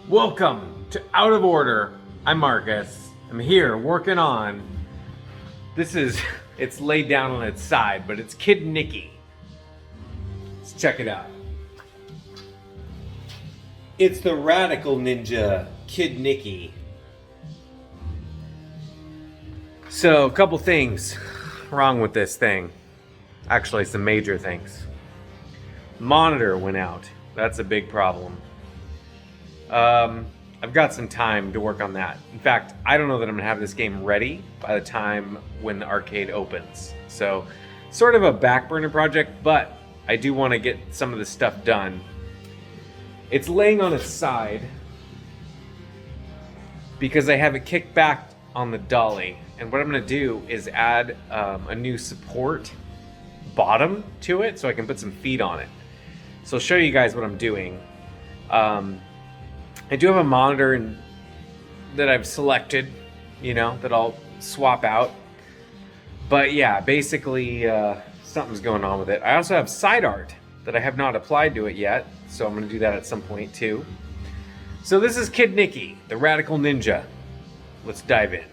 Welcome to Out of Order. I'm Marcus. I'm here working on. It's laid down on its side, but it's Kid Niki. Let's check it out. It's the radical ninja, Kid Niki. So, a couple things wrong with this thing. Actually, some major things. Monitor went out. That's a big problem. I've got some time to work on that. In fact, I don't know that I'm gonna have this game ready by the time when the arcade opens. So, sort of a back burner project, but I do want to get some of the stuff done. It's laying on its side because I have it kicked back on the dolly. And what I'm gonna do is add a new support bottom to it so I can put some feet on it. So I'll show you guys what I'm doing. I do have a monitor that I've selected, that I'll swap out. But yeah, basically something's going on with it. I also have side art that I have not applied to it yet, so I'm going to do that at some point too. So this is Kid Niki, the Radical Ninja. Let's dive in.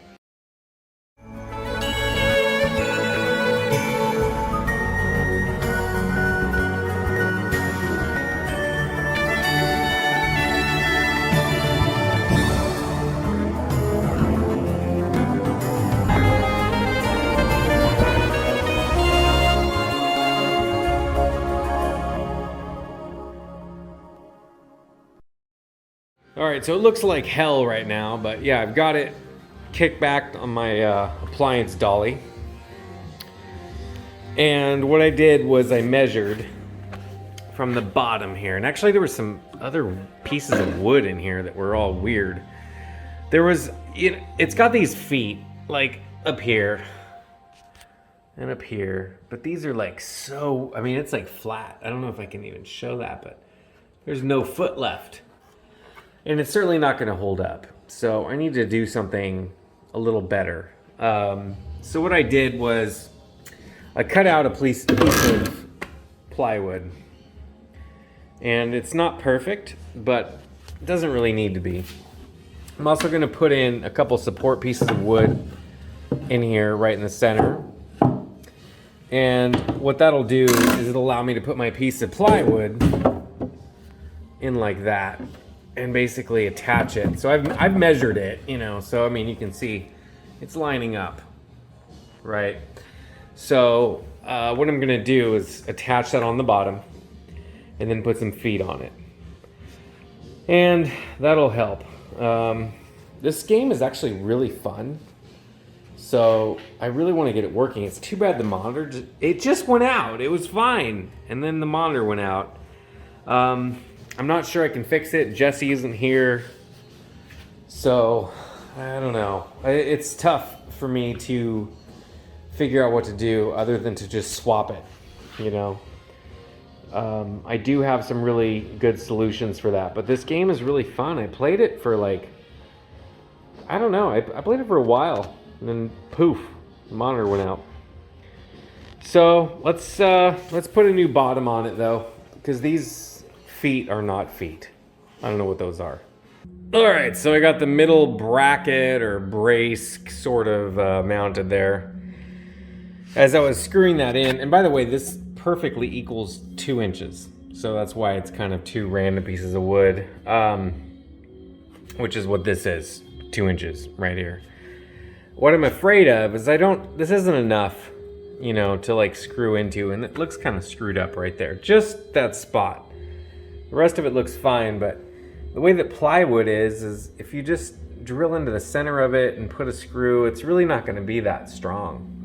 Alright, so it looks like hell right now, but yeah, I've got it kicked back on my appliance dolly. And what I did was I measured from the bottom here. And actually there were some other pieces of wood in here that were all weird. It's got these feet, like up here and up here. But these are like it's like flat. I don't know if I can even show that, but there's no foot left. And it's certainly not going to hold up. So I need to do something a little better. So what I did was I cut out a piece of plywood. And it's not perfect, but it doesn't really need to be. I'm also going to put in a couple support pieces of wood in here right in the center. And what that'll do is it'll allow me to put my piece of plywood in like that. And basically attach it. So I've measured it, so you can see it's lining up, right? So what I'm gonna do is attach that on the bottom and then put some feet on it. And that'll help. This game is actually really fun. So I really want to get it working. It's too bad the monitor, it just went out. It was fine. And then the monitor went out. I'm not sure I can fix it. Jesse isn't here. So, I don't know. It's tough for me to figure out what to do other than to just swap it, I do have some really good solutions for that. But this game is really fun. I played it for I played it for a while. And then poof, the monitor went out. So, let's put a new bottom on it though. Because these feet are not feet. I don't know what those are. All right, so I got the middle bracket or brace sort of mounted there. As I was screwing that in, and by the way, this perfectly equals 2 inches. So that's why it's kind of two random pieces of wood, which is what this is, 2 inches right here. What I'm afraid of is this isn't enough, to screw into, and it looks kind of screwed up right there. Just that spot. The rest of it looks fine, but the way that plywood is if you just drill into the center of it and put a screw, it's really not going to be that strong.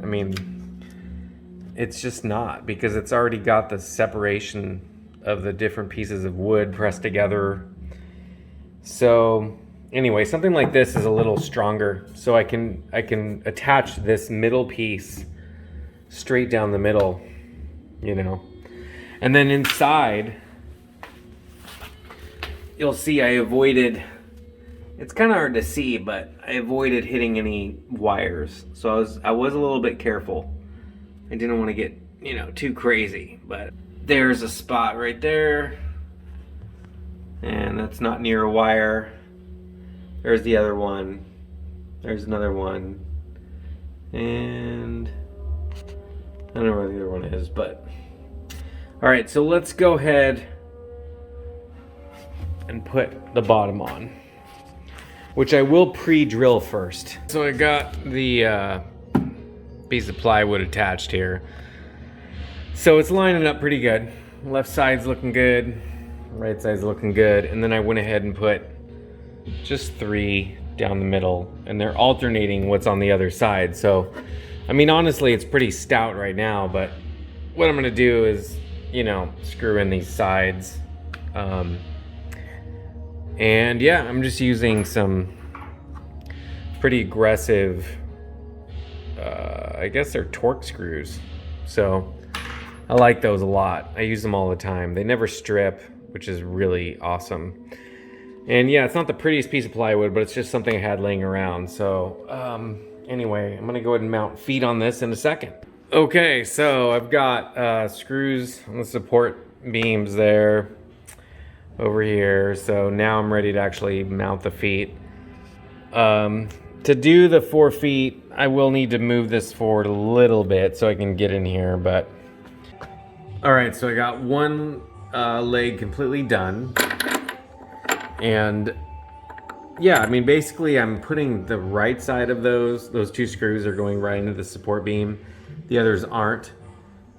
It's just not, because it's already got the separation of the different pieces of wood pressed together. So anyway, something like this is a little stronger, so I can attach this middle piece straight down the middle, and then inside you'll see I avoided, it's kind of hard to see, but I avoided hitting any wires. So I was a little bit careful. I didn't want to get, too crazy, but there's a spot right there. And that's not near a wire. There's the other one. There's another one. And I don't know where the other one is, but all right, so let's go ahead and put the bottom on, which I will pre-drill first. So I got the piece of plywood attached here. So it's lining up pretty good. Left side's looking good, right side's looking good, and then I went ahead and put just 3 down the middle, and they're alternating what's on the other side. So, I mean, honestly, it's pretty stout right now, but what I'm gonna do is, you know, screw in these sides. And yeah, I'm just using some pretty aggressive, I guess they're torque screws. So I like those a lot. I use them all the time. They never strip, which is really awesome. And yeah, it's not the prettiest piece of plywood, but it's just something I had laying around. So anyway, I'm gonna go ahead and mount feet on this in a second. Okay, so I've got screws on the support beams there over here. So now I'm ready to actually mount the feet. To do the 4 feet, I will need to move this forward a little bit so I can get in here, but. All right, so I got one leg completely done. And yeah, I mean, basically I'm putting the right side of those 2 screws are going right into the support beam. The others aren't.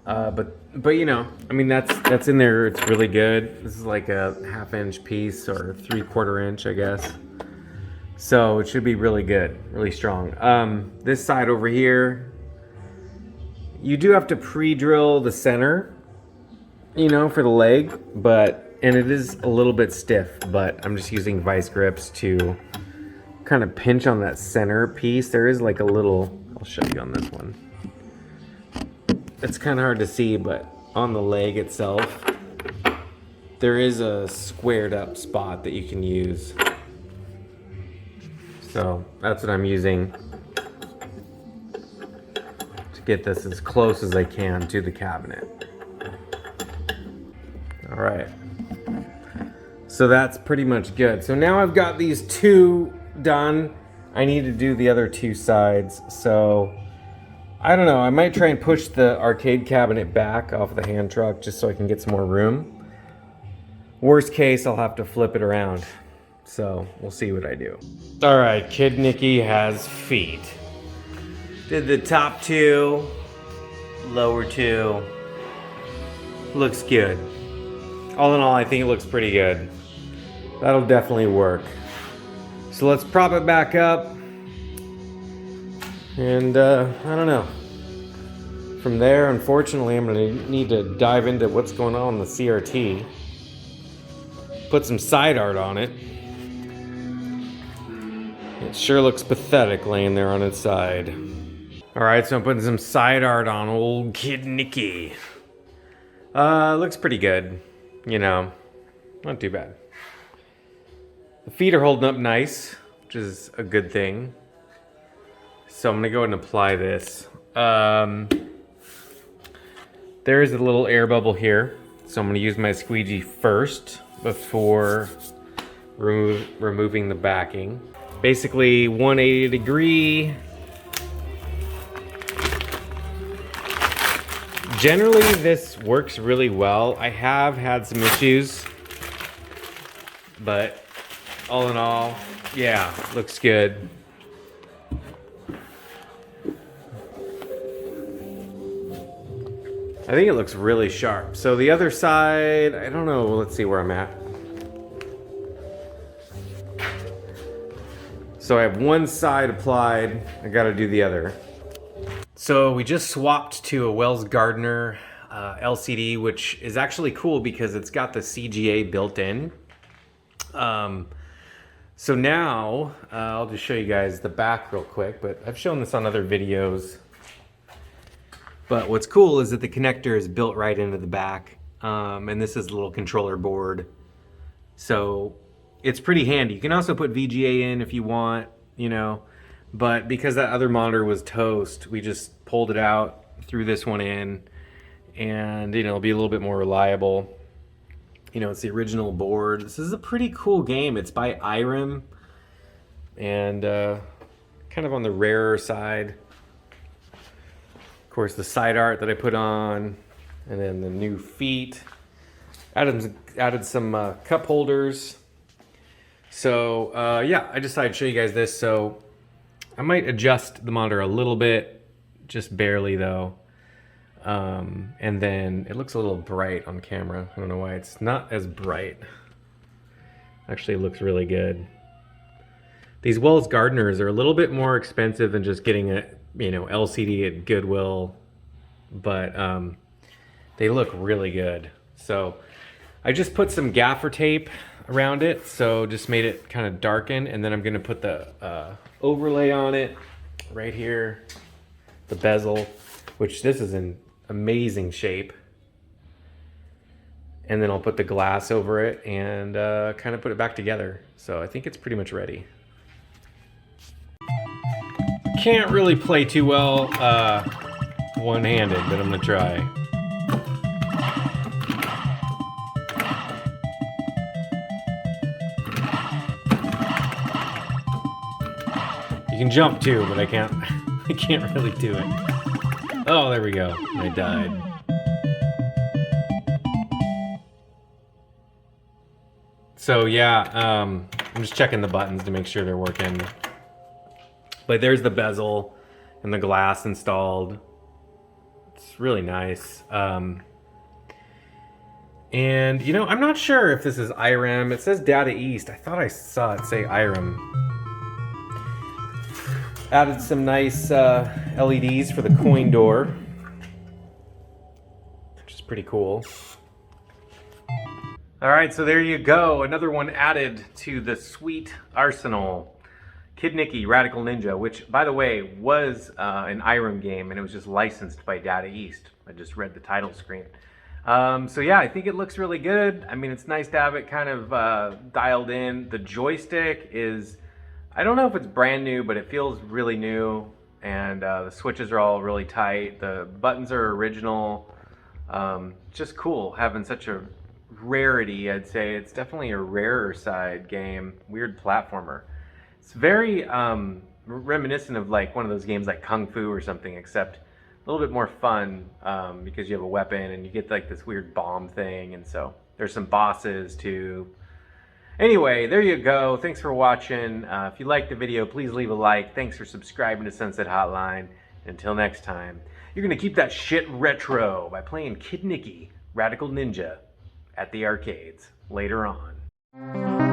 But you know, I mean, that's in there. It's really good. This is like a 1/2 inch piece or 3/4 inch, I guess. So it should be really good, really strong. This side over here, you do have to pre-drill the center, you know, for the leg, and it is a little bit stiff, but I'm just using vice grips to kind of pinch on that center piece. There is like a little, I'll show you on this one. It's kind of hard to see, but on the leg itself, there is a squared up spot that you can use. So that's what I'm using to get this as close as I can to the cabinet. All right. So that's pretty much good. So now I've got these 2 done. I need to do the other 2 sides. So I don't know, I might try and push the arcade cabinet back off the hand truck just so I can get some more room. Worst case, I'll have to flip it around. So we'll see what I do. All right, Kid Niki has feet. Did the top 2, lower 2. Looks good. All in all, I think it looks pretty good. That'll definitely work. So let's prop it back up. And I don't know. From there, unfortunately, I'm gonna need to dive into what's going on in the CRT. Put some side art on it. It sure looks pathetic laying there on its side. All right, so I'm putting some side art on old Kid Niki. Looks pretty good. You know, not too bad. The feet are holding up nice, which is a good thing. So I'm gonna go ahead and apply this. There is a little air bubble here, so I'm gonna use my squeegee first before removing the backing. Basically 180 degree. Generally this works really well. I have had some issues, but all in all, yeah, looks good. I think it looks really sharp. So the other side, I don't know, let's see where I'm at. So I have one side applied, I gotta do the other. So we just swapped to a Wells Gardner LCD, which is actually cool because it's got the CGA built in. So now, I'll just show you guys the back real quick, but I've shown this on other videos. But what's cool is that the connector is built right into the back, and this is a little controller board. So it's pretty handy. You can also put VGA in if you want, you know, but because that other monitor was toast, we just pulled it out, threw this one in, and you know, it'll be a little bit more reliable. You know, it's the original board. This is a pretty cool game. It's by Irem, and kind of on the rarer side. Of course, the side art that I put on, and then the new feet. Added some cup holders. So yeah, I decided to show you guys this. So I might adjust the monitor a little bit, just barely though. And then it looks a little bright on camera. I don't know why it's not as bright. Actually, it looks really good. These Wells Gardners are a little bit more expensive than just getting a, you know, LCD at Goodwill, but they look really good. So I just put some gaffer tape around it, so just made it kind of darken, and then I'm gonna put the overlay on it right here, the bezel, which this is in amazing shape. And then I'll put the glass over it and kind of put it back together. So I think it's pretty much ready. Can't really play too well one-handed, but I'm gonna try. You can jump too, but I can't I can't really do it. Oh, there we go. I died. So yeah, I'm just checking the buttons to make sure they're working. But there's the bezel and the glass installed. It's really nice. And you know, I'm not sure if this is Irem. It says Data East. I thought I saw it say Irem. Added some nice LEDs for the coin door, which is pretty cool. All right, so there you go. Another one added to the sweet arsenal. Kid Niki, Radical Ninja, which, by the way, was an Irem game, and it was just licensed by Data East. I just read the title screen. So yeah, I think it looks really good. I mean, it's nice to have it kind of dialed in. The joystick is, I don't know if it's brand new, but it feels really new, and the switches are all really tight. The buttons are original. Just cool having such a rarity, I'd say. It's definitely a rarer side game, weird platformer. It's very reminiscent of like one of those games like Kung Fu or something, except a little bit more fun because you have a weapon and you get like this weird bomb thing, and so there's some bosses too. Anyway, there you go. Thanks for watching. If you liked the video, please leave a like. Thanks for subscribing to Sunset Hotline. Until next time, you're going to keep that shit retro by playing Kid Niki, Radical Ninja at the arcades later on.